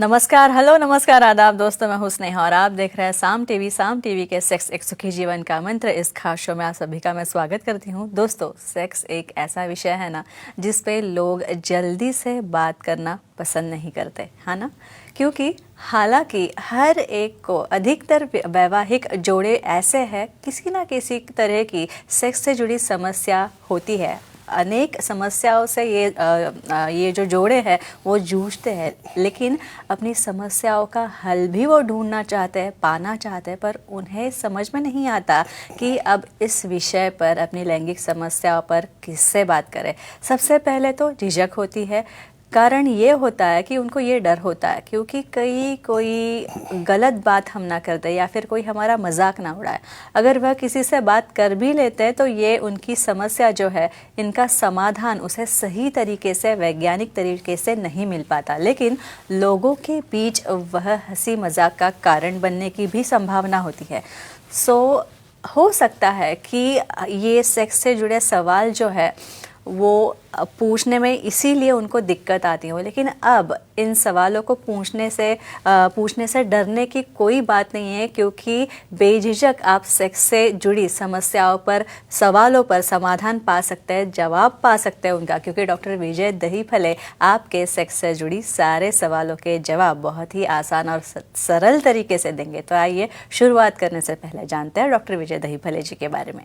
नमस्कार, हेलो, नमस्कार, आदाब दोस्तों। मैं हूं स्नेहा और आप देख रहे हैं साम टीवी के सेक्स एक सुखी जीवन का मंत्र। इस खास शो में आप सभी का मैं स्वागत करती हूं। दोस्तों, सेक्स एक ऐसा विषय है ना जिस पे लोग जल्दी से बात करना पसंद नहीं करते, है ना? क्योंकि हालांकि हर एक को, अधिकतर वैवाहिक जोड़े ऐसे हैं, किसी ना किसी तरह की सेक्स से जुड़ी समस्या होती है। अनेक समस्याओं से ये जो जोड़े हैं वो जूझते हैं, लेकिन अपनी समस्याओं का हल भी वो ढूंढना चाहते हैं, पाना चाहते हैं, पर उन्हें समझ में नहीं आता कि अब इस विषय पर, अपनी लैंगिक समस्याओं पर किससे बात करें। सबसे पहले तो झिझक होती है। कारण ये होता है कि उनको ये डर होता है क्योंकि कोई गलत बात हम ना कर दे या फिर कोई हमारा मजाक ना उड़ाए। अगर वह किसी से बात कर भी लेते हैं तो ये उनकी समस्या जो है, इनका समाधान उसे सही तरीके से, वैज्ञानिक तरीके से नहीं मिल पाता। लेकिन लोगों के बीच वह हंसी मजाक का कारण बनने की भी संभावना होती है। हो सकता है कि ये सेक्स से जुड़े सवाल जो है वो पूछने में इसीलिए उनको दिक्कत आती हो। लेकिन अब इन सवालों को पूछने से डरने की कोई बात नहीं है, क्योंकि बेझिझक आप सेक्स से जुड़ी समस्याओं पर, सवालों पर समाधान पा सकते हैं, जवाब पा सकते हैं उनका, क्योंकि डॉक्टर विजय दहीफले आपके सेक्स से जुड़ी सारे सवालों के जवाब बहुत ही आसान और सरल तरीके से देंगे। तो आइए शुरुआत करने से पहले जानते हैं डॉक्टर विजय दहीफले जी के बारे में।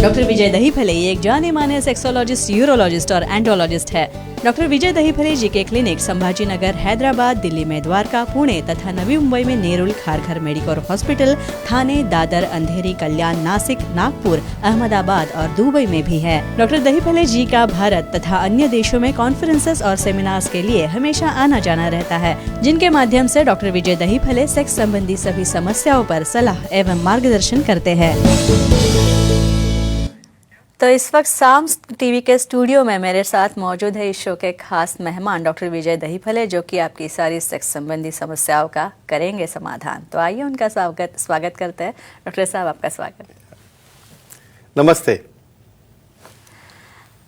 डॉक्टर विजय दहीफले एक जाने माने सेक्सोलॉजिस्ट, यूरोलॉजिस्ट और एंड्रोलॉजिस्ट है। डॉक्टर विजय दहीफले जी के क्लिनिक संभाजी नगर, हैदराबाद, दिल्ली में द्वारका, पुणे तथा नवी मुंबई में नेरुल, खारघर मेडिकोर हॉस्पिटल, थाने, दादर, अंधेरी, कल्याण, नासिक, नागपुर, अहमदाबाद और दुबई में भी है। डॉक्टर दहीफले जी का भारत तथा अन्य देशों में कॉन्फ्रेंसेस और सेमिनार्स के लिए हमेशा आना जाना रहता है, जिनके माध्यम से डॉक्टर विजय दहीफले सेक्स संबंधी सभी समस्याओं पर सलाह एवं मार्गदर्शन करते हैं। तो इस वक्त साम टीवी के स्टूडियो में मेरे साथ मौजूद है इस शो के खास मेहमान डॉक्टर विजय दहीफले, जो कि आपकी सारी सेक्स संबंधी समस्याओं का करेंगे समाधान। तो आइए उनका स्वागत करते हैं। डॉक्टर साहब, आपका स्वागत। नमस्ते।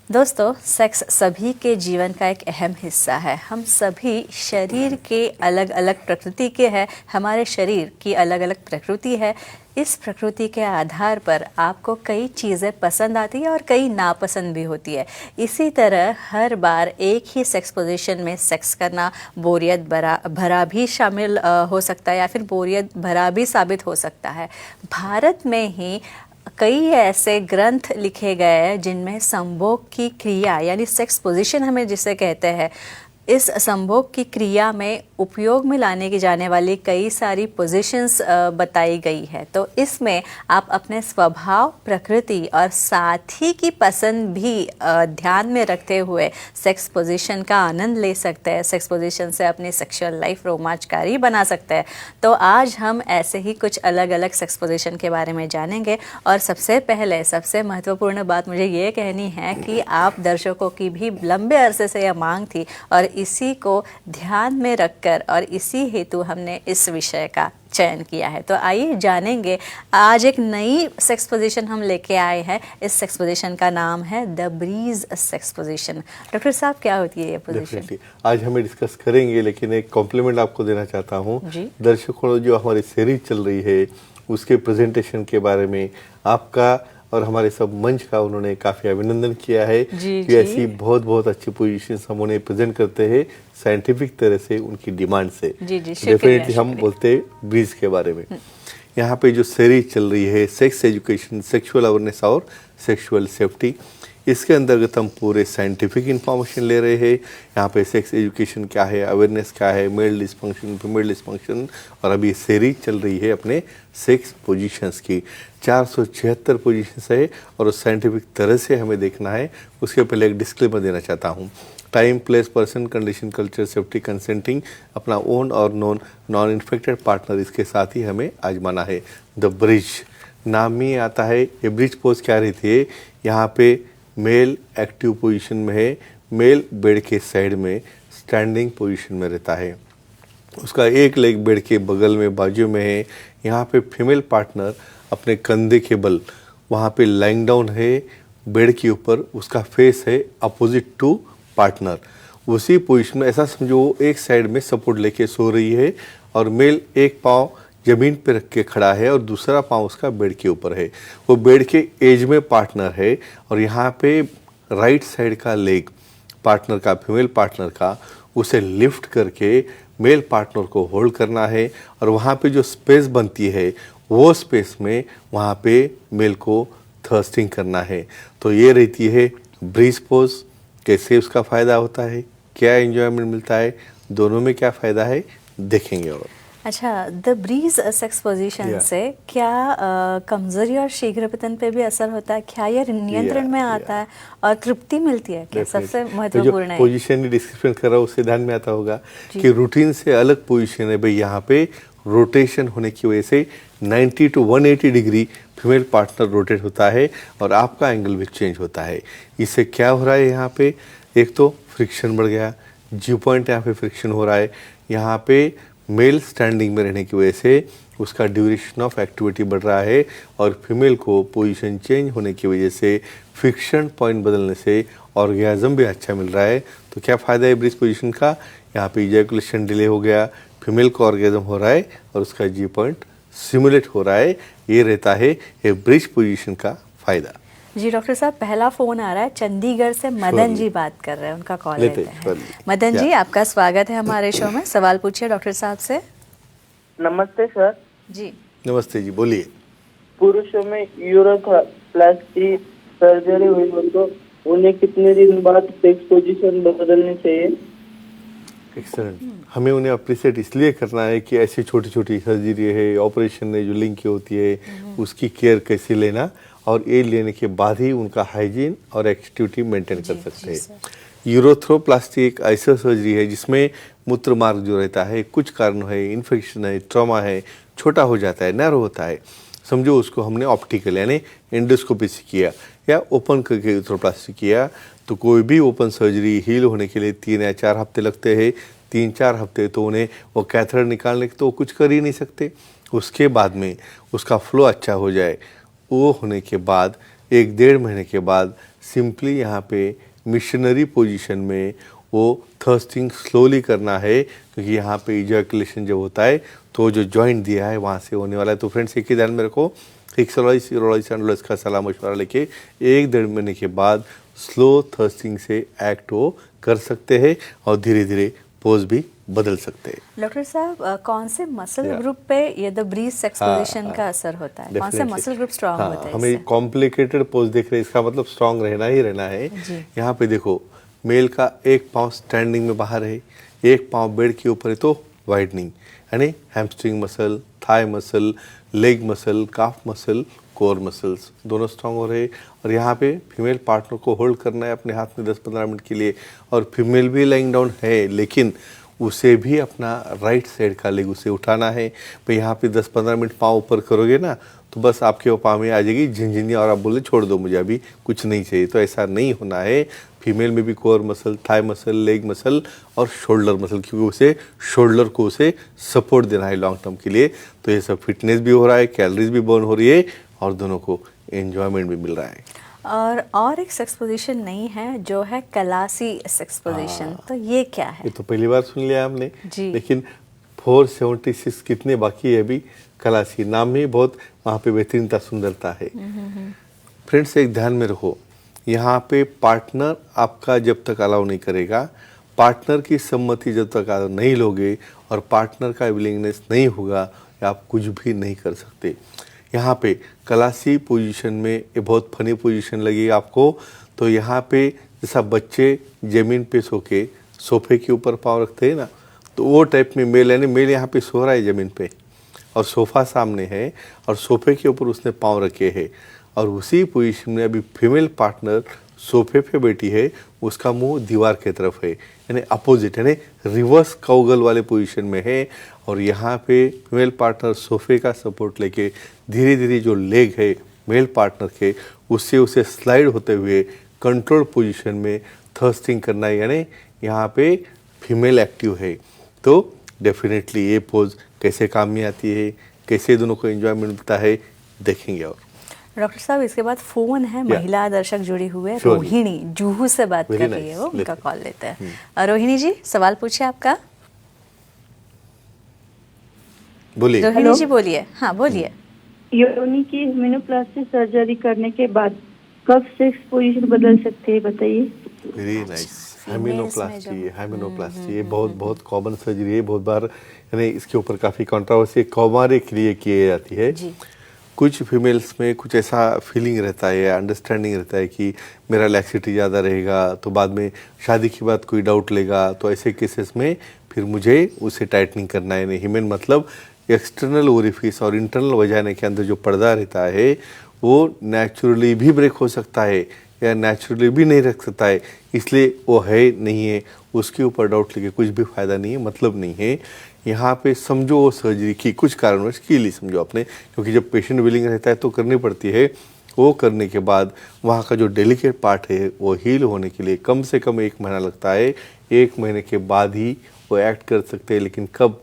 दोस्तों, सेक्स सभी के जीवन का एक अहम हिस्सा है। हम सभी शरीर के अलग अलग प्रकृति के हैं, हमारे शरीर की अलग अलग प्रकृति है। इस प्रकृति के आधार पर आपको कई चीज़ें पसंद आती है और कई नापसंद भी होती है। इसी तरह हर बार एक ही सेक्स पोजीशन में सेक्स करना बोरियत भरा भी शामिल हो सकता है या फिर बोरियत भरा भी साबित हो सकता है। भारत में ही कई ऐसे ग्रंथ लिखे गए हैं जिनमें संभोग की क्रिया, यानी सेक्स पोजीशन हमें जिसे कहते हैं, इस संभोग की क्रिया में उपयोग में लाने की जाने वाली कई सारी पोजीशंस बताई गई है। तो इसमें आप अपने स्वभाव, प्रकृति और साथी की पसंद भी ध्यान में रखते हुए सेक्स पोजीशन का आनंद ले सकते हैं। सेक्स पोजीशन से अपनी सेक्सुअल लाइफ रोमांचकारी बना सकते हैं। तो आज हम ऐसे ही कुछ अलग अलग सेक्स पोजीशन के बारे में जानेंगे। और सबसे पहले, सबसे महत्वपूर्ण बात मुझे ये कहनी है कि आप दर्शकों की भी लंबे अरसे से यह मांग थी और इसी को ध्यान में रखकर और इसी हेतु हमने इस विषय का चयन किया है। तो आइए जानेंगे। आज एक नई सेक्स पोजीशन हम लेके आए हैं। इस सेक्स पोजीशन का नाम है the breeze sex position. Doctor साहब, क्या होती है ये पोजीशन? आज हमें डिस्कस करेंगे, लेकिन एक कॉम्प्लीमेंट आपको देना चाहता हूँ। दर्शकों, जो हमारी सीरीज चल रही है उसके प्रेजेंटेशन के बारे में आपका और हमारे सब मंच का उन्होंने काफ़ी अभिनंदन किया है कि ऐसी बहुत बहुत अच्छी पोजीशंस हम उन्हें प्रेजेंट करते हैं साइंटिफिक तरह से, उनकी डिमांड से। डेफिनेटली हम बोलते हैं ब्रीज के बारे में। यहाँ पे जो सीरीज चल रही है सेक्स एजुकेशन, सेक्सुअल अवेयरनेस और सेक्सुअल सेफ्टी, इसके अंतर्गत हम पूरे साइंटिफिक इंफॉर्मेशन ले रहे हैं। यहाँ पे सेक्स एजुकेशन क्या है, अवेयरनेस क्या है, मेल डिस्फंक्शन, फीमेल डिस्फंक्शन, और अभी सीरीज चल रही है अपने सेक्स पोजीशंस की। 476 पोजीशंस है और उस साइंटिफिक तरह से हमें देखना है। उसके पहले एक डिस्क्लेमर देना चाहता हूँ। Time, place, person, condition, culture, safety, consenting, अपना ओन और नॉन इन्फेक्टेड पार्टनर, इसके साथ ही हमें आजमाना है। द ब्रिज नाम में आता है। ये ब्रिज पोज क्या रहती है? यहाँ पे मेल एक्टिव पोजीशन में है, मेल बेड के साइड में स्टैंडिंग पोजीशन में रहता है, उसका एक लेग बेड के बगल में, बाजू में है। यहाँ पे फीमेल पार्टनर अपने कंधे के बल वहाँ पे लाइंग डाउन है बेड के ऊपर, उसका फेस है अपोजिट टू पार्टनर। उसी पोजीशन में ऐसा समझो वो एक साइड में सपोर्ट लेके सो रही है और मेल एक पाँव जमीन पे रख के खड़ा है और दूसरा पाँव उसका बेड के ऊपर है। वो बेड के एज में पार्टनर है और यहाँ पे राइट साइड का लेग पार्टनर का, फीमेल पार्टनर का, उसे लिफ्ट करके मेल पार्टनर को होल्ड करना है और वहाँ पे जो स्पेस बनती है वो स्पेस में वहाँ पे मेल को थर्स्टिंग करना है। तो ये रहती है ब्रीज पोज। कैसे उसका फ़ायदा होता है, क्या एंजॉयमेंट मिलता है, दोनों में क्या फ़ायदा है देखेंगे। और अच्छा, द ब्रीज सेक्स पोजीशन से क्या कमजोरी और शीघ्र पतन पे भी असर होता है? क्या यह नियंत्रण में आता है और तृप्ति मिलती है? क्या सबसे महत्वपूर्ण है? पोजीशन डिस्क्रिप्शन कर रहा हूँ उससे ध्यान में आता होगा कि रूटीन से अलग पोजीशन है भाई। यहाँ पे रोटेशन होने की वजह से 90 to 180 degree female partner rotate होता है और आपका एंगल भी चेंज होता है। इससे क्या हो रहा है, यहाँ पे एक तो फ्रिक्शन बढ़ गया, जी पॉइंट यहाँ पे फ्रिक्शन हो रहा है। यहाँ पे मेल स्टैंडिंग में रहने की वजह से उसका ड्यूरेशन ऑफ एक्टिविटी बढ़ रहा है और फीमेल को पोजीशन चेंज होने की वजह से फ्रिक्शन पॉइंट बदलने से ऑर्गेज़म भी अच्छा मिल रहा है। तो क्या फ़ायदा है ब्रीज पोजीशन का? यहाँ पे इजैकुलेशन डिले हो गया, फीमेल को ऑर्गेज़म हो रहा है और उसका जी पॉइंट सिमुलेट हो रहा है। ये रहता है ये ब्रीज पोजीशन का फ़ायदा। जी डॉक्टर साहब, पहला फोन आ रहा है, चंडीगढ़ से मदन जी बात कर रहे हैं, उनका कॉल लेते हैं। मदन जी, आपका स्वागत है हमारे शो में। सवाल पूछिए डॉक्टर साहब से। नमस्ते सर। जी नमस्ते जी, बोलिए। पुरुषों में यूरोप्लास्टी सर्जरी हुई हो तो उन्हें कितने दिन बाद सेक्स पोजीशन बदलनी चाहिए? एक्सीलेंट। हमें उन्हें अप्रिशिएट इसलिए करना है कि ऐसी छोटी छोटी सर्जरी है, ऑपरेशन है जो लिंक की होती है, उसकी केयर कैसे लेना और ये लेने के बाद ही उनका हाइजीन और एक्टिविटी मेंटेन कर सकते हैं। यूरोथ्रोप्लास्टी एक ऐसा सर्जरी है जिसमें मूत्र मार्ग जो रहता है, कुछ कारण है, इन्फेक्शन है, ट्रॉमा है, छोटा हो जाता है, नैरो होता है। समझो उसको हमने ऑप्टिकल यानी एंडोस्कोपी से किया या ओपन करके यूरोथ्रोप्लास्टी किया। तो कोई भी ओपन सर्जरी हील होने के लिए 3 या 4 हफ्ते लगते हैं। 3-4 हफ्ते तो उन्हें वो कैथेटर निकालने के तो कुछ कर ही नहीं सकते। उसके बाद में उसका फ्लो अच्छा हो जाए, वो होने के बाद 1-1.5 महीने के बाद सिंपली यहाँ पे मिशनरी पोजीशन में वो थर्स्टिंग स्लोली करना है, क्योंकि यहाँ पे इजैकुलेशन जब होता है तो जो जॉइंट दिया है वहाँ से होने वाला है। तो फ्रेंड्स एक ही ध्यान में रखो, फिक्सोलॉजिस्ट, यूरोलॉजिस्ट, एंडोलॉजिस्ट का सलाह मशवरा लेके 1-1.5 महीने के बाद स्लो थर्स्टिंग से एक्ट वो कर सकते हैं और धीरे धीरे पोज भी बदल सकते हैं। डॉक्टर साहब, कौन से मसल ग्रुप पे ये द ब्रीज सेक्स पोजीशन का असर होता है? कौन से मसल ग्रुप स्ट्रांग होते हैं? हमें कॉम्प्लिकेटेड पोज देख रहे हैं, इसका मतलब स्ट्रांग रहना ही रहना है। यहाँ पे देखो, मेल का एक पाँव स्टैंडिंग में बाहर है, एक पाँव बेड के ऊपर है, तो वाइडनिंग यानी hamstring muscle, thigh muscle, leg muscle, calf muscle, core muscles दोनों स्ट्रांग हो रहे हैं। और यहाँ पे फीमेल पार्टनर को होल्ड करना है अपने हाथ में 10-15 मिनट के लिए। और फीमेल भी लाइंग डाउन है, लेकिन उसे भी अपना राइट साइड का लेग उसे उठाना है। तो यहाँ पे 10-15 मिनट पाँव ऊपर करोगे ना तो बस आपके वो पाँव में आ जाएगी झिनझिनिया और आप बोले छोड़ दो, मुझे अभी कुछ नहीं चाहिए। तो ऐसा नहीं होना है। फीमेल में भी core muscle, thigh muscle, leg muscle और शोल्डर मसल, क्योंकि उसे शोल्डर को उसे सपोर्ट देना है लॉन्ग टर्म के लिए। तो ये सब फिटनेस भी हो रहा है, कैलोरीज भी बर्न हो रही है और दोनों को एंजॉयमेंट भी मिल रहा है। और एक सेक्स पोजीशन नहीं है जो है कलासी सेक्स पोजीशन, तो ये क्या है? ये तो पहली बार सुन लिया हमने जी। लेकिन 476 कितने बाकी है अभी। कलासी नाम में बहुत वहाँ पे बेहतरीनता सुंदरता है। फ्रेंड्स एक ध्यान में रखो, यहाँ पे पार्टनर आपका जब तक अलाउ नहीं करेगा, पार्टनर की सम्मति जब तक अलाउ नहीं लोगे और पार्टनर का विलिंगनेस नहीं होगा, आप कुछ भी नहीं कर सकते। यहाँ पे कलासी पोजीशन में ये बहुत फनी पोजीशन लगी आपको। तो यहाँ पे जैसा बच्चे ज़मीन पे सो के सोफे के ऊपर पाँव रखते हैं ना, तो वो टाइप में मेल यानी मेल यहाँ पे सो रहा है ज़मीन पे और सोफ़ा सामने है और सोफे के ऊपर उसने पाँव रखे हैं। और उसी पोजीशन में अभी फीमेल पार्टनर सोफे पे बैठी है, उसका मुंह दीवार की तरफ है, यानी अपोजिट यानी रिवर्स काउगल वाले पोजीशन में है। और यहाँ पे फीमेल पार्टनर सोफे का सपोर्ट लेके धीरे धीरे जो लेग है मेल पार्टनर के, उससे उसे स्लाइड होते हुए कंट्रोल पोजीशन में थर्स्टिंग करना है, यानी यहाँ पे फीमेल एक्टिव है। तो डेफिनेटली ये पोज कैसे काम में आती है, कैसे दोनों को एंजॉयमेंट मिलता है, देखेंगे। और डॉक्टर साहब इसके बाद फोन है, Yeah. महिला दर्शक जुड़ी हुई है, Surely. रोहिणी जूहू से बात Very कर रही है, nice. वो उनका Let's- कॉल लेते हैं। रोहिणी जी सवाल पूछिए आपका। बोलिए। रोहिणी हेलो। जी बोलिए। हाँ बोलिए। योनि की हेमिनोप्लास्टी सर्जरी करने के बाद कब सेक्स पोजीशन बदल सकते हैं, बताइए। Very nice. Females में हेमिनोप्लास्टी ये बहुत बहुत कॉमन सर्जरी है, बहुत बार यानी इसके ऊपर काफ़ी कंट्रोवर्सी कौमारे के लिए की जाती है। जी। कुछ फीमेल्स में कुछ ऐसा फीलिंग रहता है, अंडरस्टैंडिंग रहता है कि मेरा लैक्सिटी ज़्यादा रहेगा, तो बाद में शादी के बाद कोई डाउट लेगा, तो ऐसे केसेस में फिर मुझे उसे टाइटनिंग करना है। नहीं, हिमेन मतलब एक्सटर्नल ओरिफिस और इंटरनल वजाइना के अंदर जो पर्दा रहता है वो नेचुरली भी ब्रेक हो सकता है या नेचुरली भी नहीं रख सकता है, इसलिए वो है नहीं है, उसके ऊपर डाउट लेके कुछ भी फ़ायदा नहीं है, मतलब नहीं है। यहाँ पे समझो वो सर्जरी की कुछ कारणवश के लिए समझो आपने, क्योंकि जब पेशेंट विलिंग रहता है तो करनी पड़ती है। वो करने के बाद वहाँ का जो डेलिकेट पार्ट है वो हील होने के लिए कम से कम 1 महीना लगता है। 1 महीने के बाद ही वो एक्ट कर सकते हैं, लेकिन कब?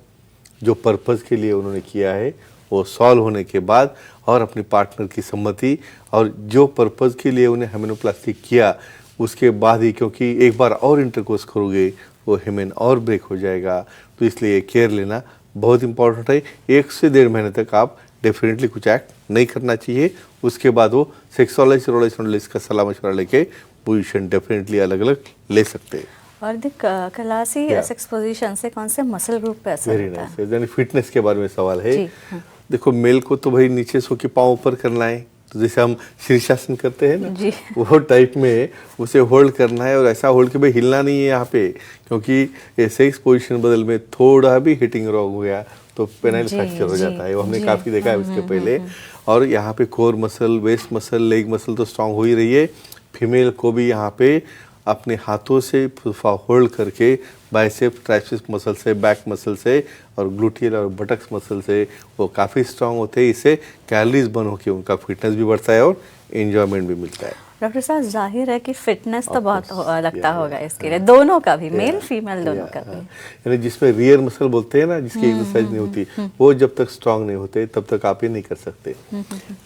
जो पर्पज़ के लिए उन्होंने किया है वो सॉल्व होने के बाद और अपनी पार्टनर की सम्मति, और जो पर्पज़ के लिए उन्हें हेमिनोप्लास्टी किया उसके बाद ही, क्योंकि एक बार और इंटरकोर्स करोगे वो हिमेन और ब्रेक हो जाएगा, तो इसलिए केयर लेना बहुत इंपॉर्टेंट है। 1 से 1.5 महीने तक आप डेफिनेटली कुछ एक्ट नहीं करना चाहिए। उसके बाद वो सेक्सोलॉजिस्ट का सलाह मशवरा लेके पोजीशन डेफिनेटली अलग अलग ले सकते हैं। और देख कलासी Yeah. सेक्स पोजीशन से कौन से मसल ग्रुप पे असर वेरी होता है? नाइस। यानी फिटनेस के बारे में सवाल है। जी, हाँ। देखो, मेल को तो भाई नीचे सो के पाँव ऊपर करना है, तो जैसे हम शीर्षासन करते हैं ना, जी। वो टाइप में उसे होल्ड करना है, और ऐसा होल्ड के भाई हिलना नहीं है यहाँ पे, क्योंकि ये सेक्स पोजीशन बदल में थोड़ा भी हिटिंग रॉन्ग हो गया तो पेनाइल जी, फ्रैक्चर हो जी, जाता है। वो हमने जी। काफ़ी देखा है उसके पहले। और यहाँ पे core muscle, waist muscle, leg muscle तो स्ट्रांग हो ही रही है। फीमेल को भी यहाँ पे अपने हाथों से होल्ड करके बाइसेप, ट्राइसेप्स मसल से, बैक मसल से और ग्लूटियल और बटक्स मसल से वो काफ़ी स्ट्रांग होते हैं। इससे कैलोरीज बर्न होकर उनका फिटनेस भी बढ़ता है और एंजॉयमेंट भी मिलता है। डॉक्टर साहब जाहिर है कि फिटनेस तो बहुत लगता Yeah, होगा yeah, इसके लिए, दोनों का भी, मेल फीमेल दोनों का भी। यानी जिसमें रियर मसल बोलते हैं ना, जिसकी एक्सरसाइज नहीं होती, वो जब तक स्ट्रांग नहीं होते तब तक आप ये नहीं कर सकते।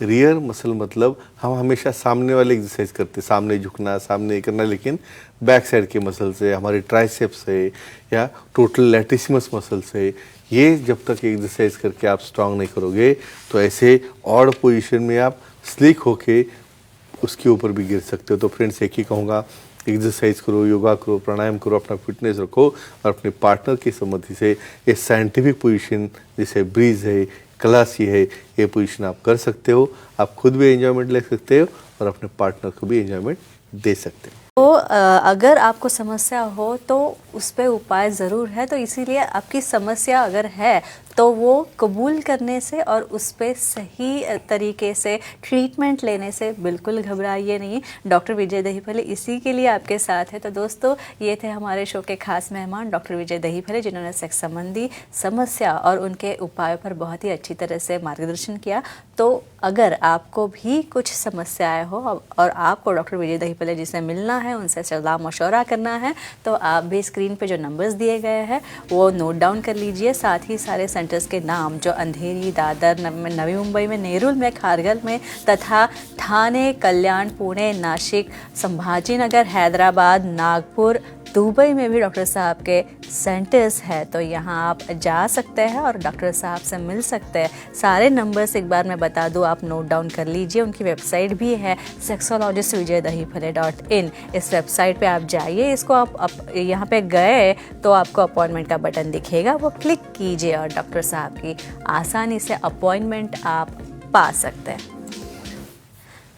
रियर मसल मतलब हम हमेशा सामने वाले एक्सरसाइज करते, सामने झुकना, सामने करना, लेकिन बैक साइड के मसल से, हमारे ट्राइसेप्स से या टोटल लैटिसिमस मसल से, ये जब तक एक्सरसाइज करके आप स्ट्रांग नहीं करोगे तो ऐसे ऑड पोजीशन में आप स्लिक होके उसके ऊपर भी गिर सकते हो। तो फ्रेंड्स, एक ही कहूँगा, एक्सरसाइज करो, योगा करो, प्राणायाम करो, अपना फिटनेस रखो और अपने पार्टनर की सम्मति से ये साइंटिफिक पोजीशन जैसे ब्रीज है, कलासी है, ये पोजीशन आप कर सकते हो। आप खुद भी एंजॉयमेंट ले सकते हो और अपने पार्टनर को भी एंजॉयमेंट दे सकते हो। तो अगर आपको समस्या हो तो उस पर उपाय ज़रूर है, तो इसीलिए आपकी समस्या अगर है तो वो कबूल करने से और उस पर सही तरीके से ट्रीटमेंट लेने से बिल्कुल घबराइए नहीं। डॉक्टर विजय दहीफले इसी के लिए आपके साथ है। तो दोस्तों, ये थे हमारे शो के खास मेहमान डॉक्टर विजय दहीफले, जिन्होंने सेक्स संबंधी समस्या और उनके उपायों पर बहुत ही अच्छी तरह से मार्गदर्शन किया। तो अगर आपको भी कुछ समस्याएं हो और आपको डॉक्टर विजय दहीफले जिसे मिलना है, उनसे सलाह मशवरा करना है, तो आप भी स्क्रीन पे जो नंबर्स दिए गए हैं वो नोट डाउन कर लीजिए। साथ ही सारे सेंटर्स के नाम जो अंधेरी, दादर, नवी मुंबई में, नेरुल में, खारगल में तथा ठाणे, कल्याण, पुणे, नासिक, संभाजीनगर, हैदराबाद, नागपुर, दुबई में भी डॉक्टर साहब के सेंटर्स है। तो यहाँ आप जा सकते हैं और डॉक्टर साहब से मिल सकते हैं। सारे नंबर्स एक बार मैं बता दूँ, आप नोट डाउन कर लीजिए। उनकी वेबसाइट भी है sexologistvijaydahifale.in। इस वेबसाइट पे आप जाइए, इसको आप यहाँ पे गए तो आपको अपॉइंटमेंट का बटन दिखेगा, वो क्लिक कीजिए और डॉक्टर साहब की आसानी से अपॉइंटमेंट आप पा सकते हैं।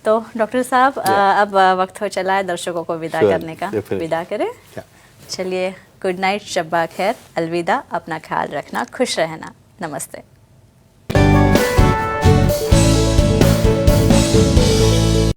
तो डॉक्टर साहब, अब वक्त हो चला है दर्शकों को विदा करने का। विदा करें? चलिए, गुड नाइट, शब्बा खैर, अलविदा, अपना ख्याल रखना, खुश रहना, नमस्ते।